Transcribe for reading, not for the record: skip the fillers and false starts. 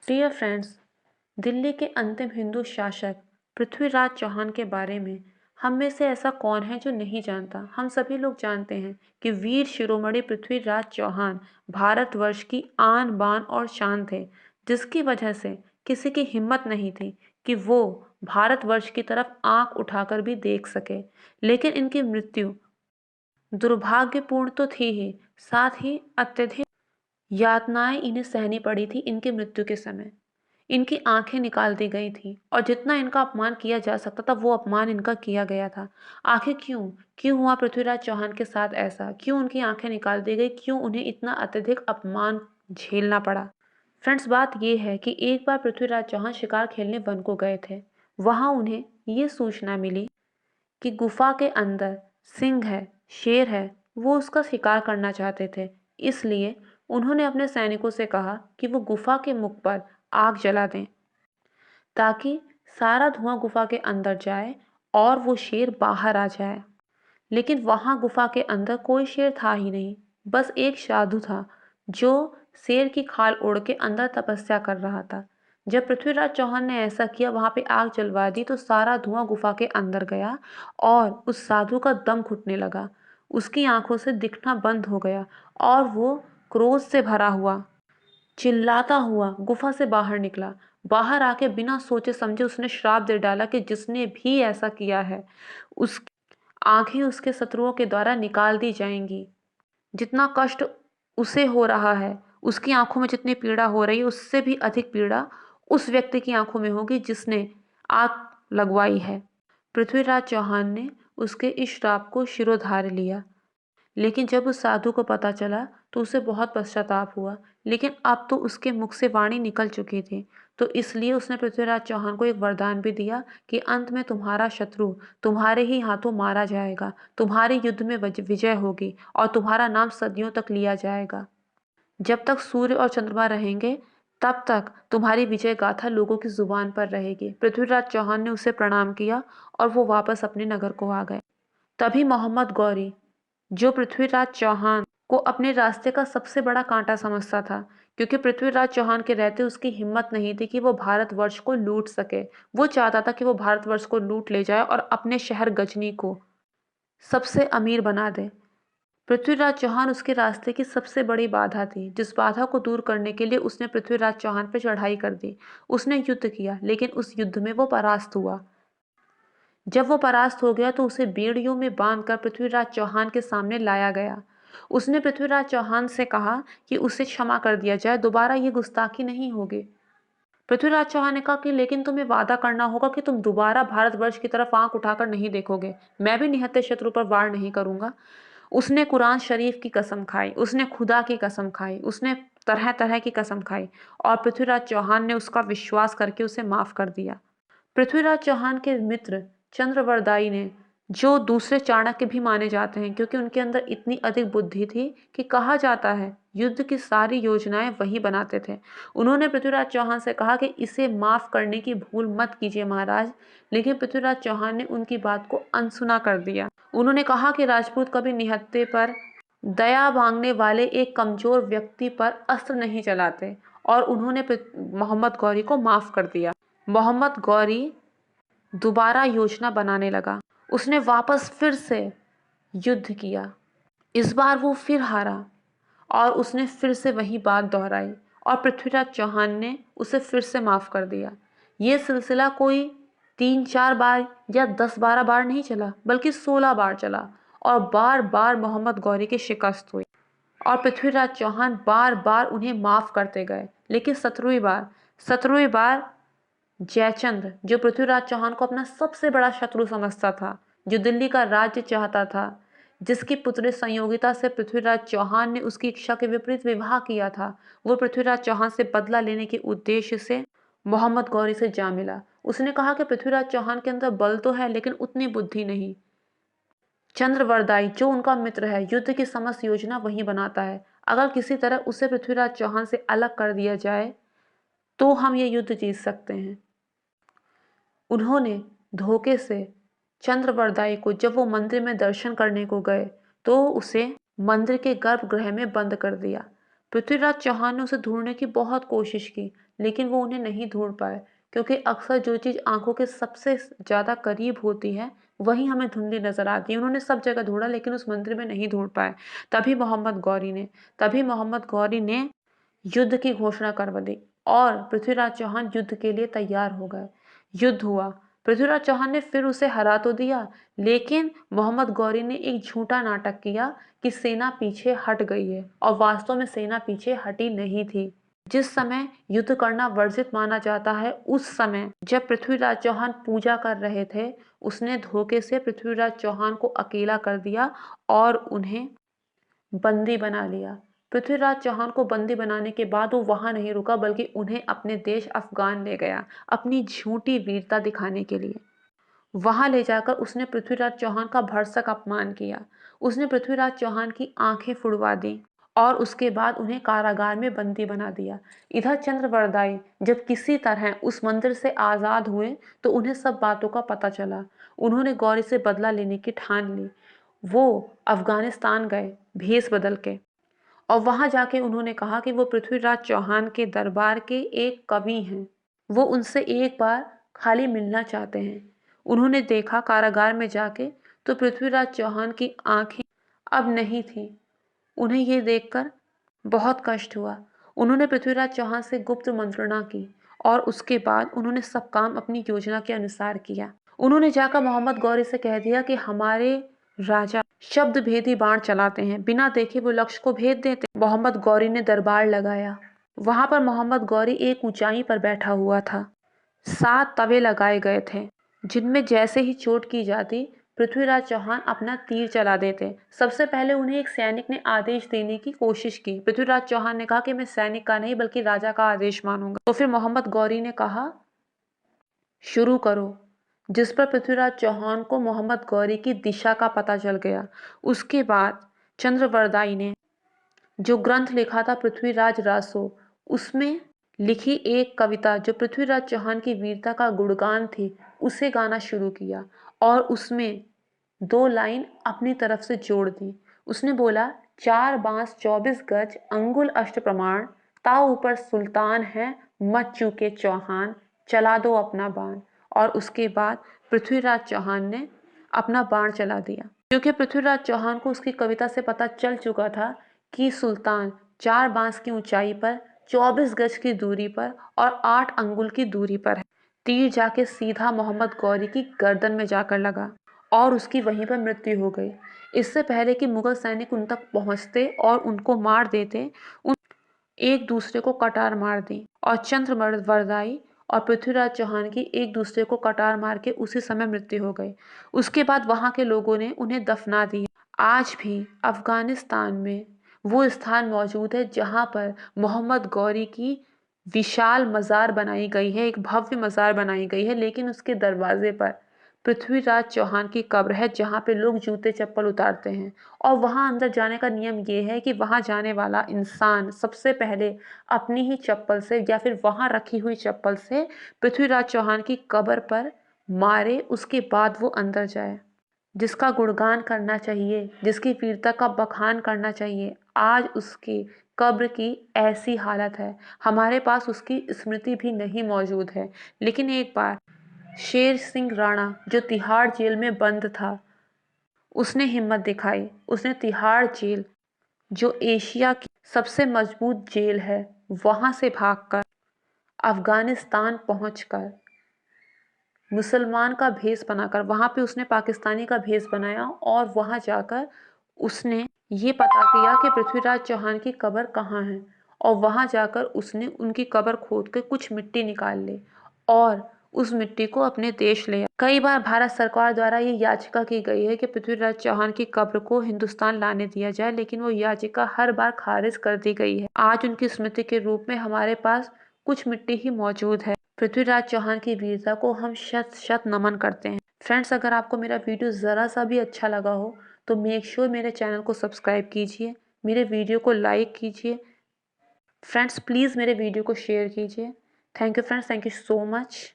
Dear friends, Delhi के अंतिम हिंदू शासक पृथ्वीराज चौहान के बारे में हम में से ऐसा कौन है जो नहीं जानता। हम सभी लोग जानते हैं कि वीर शिरोमणि पृथ्वीराज चौहान भारतवर्ष की आन बान और शान थे, जिसकी वजह से किसी की हिम्मत नहीं थी कि वो भारतवर्ष की तरफ आंख उठाकर भी देख सके। लेकिन इनकी मृत्यु दुर्भाग्यपूर्ण तो थी ही, साथ ही अत्यधिक यातनाएं इन्हें सहनी पड़ी थी। इनकी मृत्यु के समय इनकी आंखें निकाल दी गई थी और जितना इनका अपमान किया जा सकता था वो अपमान इनका किया गया था। आखिर क्यों क्यों हुआ पृथ्वीराज चौहान के साथ ऐसा? क्यों उनकी आंखें निकाल दी गई? क्यों उन्हें इतना अत्यधिक अपमान झेलना पड़ा? फ्रेंड्स, बात ये है कि एक बार पृथ्वीराज चौहान शिकार खेलने वन को गए थे। वहां उन्हें ये सूचना मिली कि गुफा के अंदर सिंह है, शेर है। वो उसका शिकार करना चाहते थे। इसलिए उन्होंने अपने सैनिकों से कहा कि वो गुफा के मुख पर आग जला दें ताकि सारा धुआं गुफा के अंदर जाए और वो शेर बाहर आ जाए। लेकिन वहां गुफा के अंदर कोई शेर था ही नहीं, बस एक साधु था जो शेर की खाल ओढ़ के अंदर तपस्या कर रहा था। जब पृथ्वीराज चौहान ने ऐसा किया, वहां पे आग जलवा दी, तो सारा धुआं गुफा के अंदर गया और उस साधु का दम घुटने लगा। उसकी आंखों से दिखना बंद हो गया और वो क्रोध से भरा हुआ चिल्लाता हुआ गुफा से बाहर निकला। बाहर आके बिना सोचे समझे उसने श्राप दे डाला कि जिसने भी ऐसा किया है उसकी आंखें उसके शत्रुओं के द्वारा निकाल दी जाएंगी। जितना कष्ट उसे हो रहा है, उसकी आंखों में जितनी पीड़ा हो रही है, उससे भी अधिक पीड़ा उस व्यक्ति की आंखों में होगी जिसने आग लगवाई है। पृथ्वीराज चौहान ने उसके इस श्राप को शिरोधार्य लिया। लेकिन जब उस साधु को पता चला तो उसे बहुत पश्चाताप हुआ। लेकिन अब तो उसके मुख से वाणी निकल चुकी थी, तो इसलिए उसने पृथ्वीराज चौहान को एक वरदान भी दिया कि अंत में तुम्हारा शत्रु तुम्हारे ही हाथों मारा जाएगा, तुम्हारे युद्ध में विजय होगी और तुम्हारा नाम सदियों तक लिया जाएगा। जब तक सूर्य और चंद्रमा रहेंगे तब तक तुम्हारी विजय गाथा लोगों की जुबान पर रहेगी। पृथ्वीराज चौहान ने उसे प्रणाम किया और वो वापस अपने नगर को आ गए। तभी मोहम्मद गौरी, जो पृथ्वीराज चौहान को अपने रास्ते का सबसे बड़ा कांटा समझता था, क्योंकि पृथ्वीराज चौहान के रहते उसकी हिम्मत नहीं थी कि वो भारतवर्ष को लूट सके। वो चाहता था कि वो भारतवर्ष को लूट ले जाए और अपने शहर गजनी को सबसे अमीर बना दे। पृथ्वीराज चौहान उसके रास्ते की सबसे बड़ी बाधा थी, जिस बाधा को दूर करने के लिए उसने पृथ्वीराज चौहान पर चढ़ाई कर दी। उसने युद्ध किया, लेकिन उस युद्ध में वो परास्त हुआ। जब वो परास्त हो गया तो उसे बेड़ियों में बांधकर पृथ्वीराज चौहान के सामने लाया गया। उसने पृथ्वीराज चौहान से कहा कि उसे क्षमा कर दिया जाए, दोबारा ये गुस्ताखी नहीं होगी। पृथ्वीराज चौहान ने कहा कि लेकिन तुम्हें वादा करना होगा कि तुम दोबारा भारतवर्ष की तरफ आंख उठाकर नहीं देखोगे। मैं भी निहत्थे शत्रु पर वार नहीं करूंगा। उसने कुरान शरीफ की कसम खाई, उसने खुदा की कसम खाई, उसने तरह तरह की कसम खाई और पृथ्वीराज चौहान ने उसका विश्वास करके उसे माफ कर दिया। पृथ्वीराज चौहान के मित्र चंद्रवरदाई ने, जो दूसरे चाणक्य भी माने जाते हैं क्योंकि उनके अंदर इतनी अधिक बुद्धि थी कि कहा जाता है युद्ध की सारी योजनाएं वही बनाते थे। उन्होंने पृथ्वीराज चौहान से कहा कि इसे माफ करने की भूल मत कीजिए महाराज। लेकिन पृथ्वीराज चौहान ने उनकी बात को अनसुना कर दिया। उन्होंने कहा कि राजपूत कभी निहत्थे पर दया मांगने वाले एक कमजोर व्यक्ति पर अस्त्र नहीं चलाते और उन्होंने मोहम्मद गौरी को माफ कर दिया। मोहम्मद गौरी दोबारा योजना बनाने लगा। उसने वापस फिर से युद्ध किया। इस बार वो फिर हारा और उसने फिर से वही बात दोहराई और पृथ्वीराज चौहान ने उसे फिर से माफ कर दिया। ये सिलसिला कोई 3-4 बार या 10-12 बार नहीं चला, बल्कि 16 बार चला और बार बार मोहम्मद गौरी की शिकस्त हुई और पृथ्वीराज चौहान बार बार उन्हें माफ करते गए। लेकिन 17वीं बार जयचंद्र, जो पृथ्वीराज चौहान को अपना सबसे बड़ा शत्रु समझता था, जो दिल्ली का राज्य चाहता था, जिसकी पुत्री संयोगिता से पृथ्वीराज चौहान ने उसकी इच्छा के विपरीत विवाह किया था, वो पृथ्वीराज चौहान से बदला लेने के उद्देश्य से मोहम्मद गौरी से जा मिला। उसने कहा कि पृथ्वीराज चौहान के अंदर बल तो है लेकिन उतनी बुद्धि नहीं। चंद्रवरदाई, जो उनका मित्र है, युद्ध की समस्त योजना वही बनाता है। अगर किसी तरह उसे पृथ्वीराज चौहान से अलग कर दिया जाए तो हम ये युद्ध जीत सकते हैं। उन्होंने धोखे से चंद्रवरदाई को, जब वो मंदिर में दर्शन करने को गए, तो उसे मंदिर के गर्भगृह में बंद कर दिया। पृथ्वीराज चौहान ने उसे ढूंढने की बहुत कोशिश की, लेकिन वो उन्हें नहीं ढूंढ पाए, क्योंकि अक्सर जो चीज़ आंखों के सबसे ज़्यादा करीब होती है वही हमें धुंधली नजर आती है। उन्होंने सब जगह ढूंढा लेकिन उस मंदिर में नहीं ढूंढ पाए। तभी मोहम्मद गौरी ने युद्ध की घोषणा करवा दी और पृथ्वीराज चौहान युद्ध के लिए तैयार हो गए। युद्ध हुआ। पृथ्वीराज चौहान ने फिर उसे हरा तो दिया, लेकिन मोहम्मद गौरी ने एक झूठा नाटक किया कि सेना पीछे हट गई है, और वास्तव में सेना पीछे हटी नहीं थी। जिस समय युद्ध करना वर्जित माना जाता है, उस समय जब पृथ्वीराज चौहान पूजा कर रहे थे, उसने धोखे से पृथ्वीराज चौहान को अकेला कर दिया और उन्हें बंदी बना लिया। पृथ्वीराज चौहान को बंदी बनाने के बाद वो वहां नहीं रुका, बल्कि उन्हें अपने देश अफगान ले गया, अपनी झूठी वीरता दिखाने के लिए। वहां ले जाकर उसने पृथ्वीराज चौहान का भरसक अपमान किया। उसने पृथ्वीराज चौहान की आंखें फुड़वा दी और उसके बाद उन्हें कारागार में बंदी बना दिया। इधर चंद्रवरदाई जब किसी तरह उस मंदिर से आजाद हुए तो उन्हें सब बातों का पता चला। उन्होंने गौरी से बदला लेने की ठान ली। वो अफगानिस्तान गए भेष बदल के, और वहां जाके उन्होंने कहा कि वो पृथ्वीराज चौहान के दरबार के एक कवि हैं। वो उनसे एक बार खाली मिलना चाहते हैं। उन्होंने देखा कारागार में जाके तो पृथ्वीराज चौहान की आंखें अब नहीं थी। उन्हें ये देखकर बहुत कष्ट हुआ। उन्होंने पृथ्वीराज चौहान से गुप्त मंत्रणा की और उसके बाद उन्होंने सब काम अपनी योजना के अनुसार किया। उन्होंने जाकर मोहम्मद गौरी से कह दिया कि हमारे राजा शब्द भेदी बाण चलाते हैं, बिना देखे वो लक्ष्य को भेद देते। मोहम्मद गौरी ने दरबार लगाया। वहां पर मोहम्मद गौरी एक ऊंचाई पर बैठा हुआ था। 7 तवे लगाए गए थे, जिनमें जैसे ही चोट की जाती पृथ्वीराज चौहान अपना तीर चला देते। सबसे पहले उन्हें एक सैनिक ने आदेश देने की कोशिश की। पृथ्वीराज चौहान ने कहा कि मैं सैनिक का नहीं बल्कि राजा का आदेश मानूंगा। तो फिर मोहम्मद गौरी ने कहा शुरू करो, जिस पर पृथ्वीराज चौहान को मोहम्मद गौरी की दिशा का पता चल गया। उसके बाद चंद्रवरदाई ने जो ग्रंथ लिखा था पृथ्वीराज रासो, उसमें लिखी एक कविता जो पृथ्वीराज चौहान की वीरता का गुणगान थी, उसे गाना शुरू किया और उसमें 2 लाइन अपनी तरफ से जोड़ दी। उसने बोला 4 बांस 24 गज अंगुल अष्ट प्रमाण, ताव ऊपर सुल्तान है मत चूके चौहान, चला दो अपना बाण। और उसके बाद पृथ्वीराज चौहान ने अपना बाण चला दिया, क्योंकि पृथ्वीराज चौहान को उसकी कविता से पता चल चुका था कि सुल्तान 4 बांस की ऊंचाई पर 24 गज की दूरी पर और 8 अंगुल की दूरी पर है। तीर जाके सीधा मोहम्मद गौरी की गर्दन में जाकर लगा और उसकी वहीं पर मृत्यु हो गई। इससे पहले कि मुगल सैनिक उन तक पहुंचते और उनको मार देते, उन एक दूसरे को कटार मार दी और चंद्रवरदाई और पृथ्वीराज चौहान की एक दूसरे को कटार मार के उसी समय मृत्यु हो गई। उसके बाद वहां के लोगों ने उन्हें दफना दिया। आज भी अफगानिस्तान में वो स्थान मौजूद है जहां पर मोहम्मद गौरी की विशाल मज़ार बनाई गई है, एक भव्य मज़ार बनाई गई है, लेकिन उसके दरवाजे पर पृथ्वीराज चौहान की कब्र है जहाँ पे लोग जूते चप्पल उतारते हैं। और वहाँ अंदर जाने का नियम ये है कि वहाँ जाने वाला इंसान सबसे पहले अपनी ही चप्पल से या फिर वहाँ रखी हुई चप्पल से पृथ्वीराज चौहान की कब्र पर मारे, उसके बाद वो अंदर जाए। जिसका गुणगान करना चाहिए, जिसकी वीरता का बखान करना चाहिए, आज उसकी कब्र की ऐसी हालत है। हमारे पास उसकी स्मृति भी नहीं मौजूद है। लेकिन एक बार शेर सिंह राणा जो तिहाड़ जेल में बंद था, उसने हिम्मत दिखाई। उसने तिहाड़ जेल, जो एशिया की सबसे मजबूत जेल है, वहां से भागकर अफगानिस्तान पहुंचकर मुसलमान का भेष बनाकर, वहां पे उसने पाकिस्तानी का भेष बनाया और वहां जाकर उसने ये पता किया कि पृथ्वीराज चौहान की कब्र कहाँ है। और वहां जाकर उसने उनकी कब्र खोद के कुछ मिट्टी निकाल ली और उस मिट्टी को अपने देश ले आया। कई बार भारत सरकार द्वारा ये याचिका की गई है कि पृथ्वीराज चौहान की कब्र को हिंदुस्तान लाने दिया जाए, लेकिन वो याचिका हर बार खारिज कर दी गई है। आज उनकी स्मृति के रूप में हमारे पास कुछ मिट्टी ही मौजूद है। पृथ्वीराज चौहान की वीरता को हम शत शत नमन करते हैं। फ्रेंड्स, अगर आपको मेरा वीडियो ज़रा सा भी अच्छा लगा हो तो मेक श्योर मेरे चैनल को सब्सक्राइब कीजिए, मेरे वीडियो को लाइक कीजिए। फ्रेंड्स, प्लीज़ मेरे वीडियो को शेयर कीजिए। Thank you friends, thank you so much.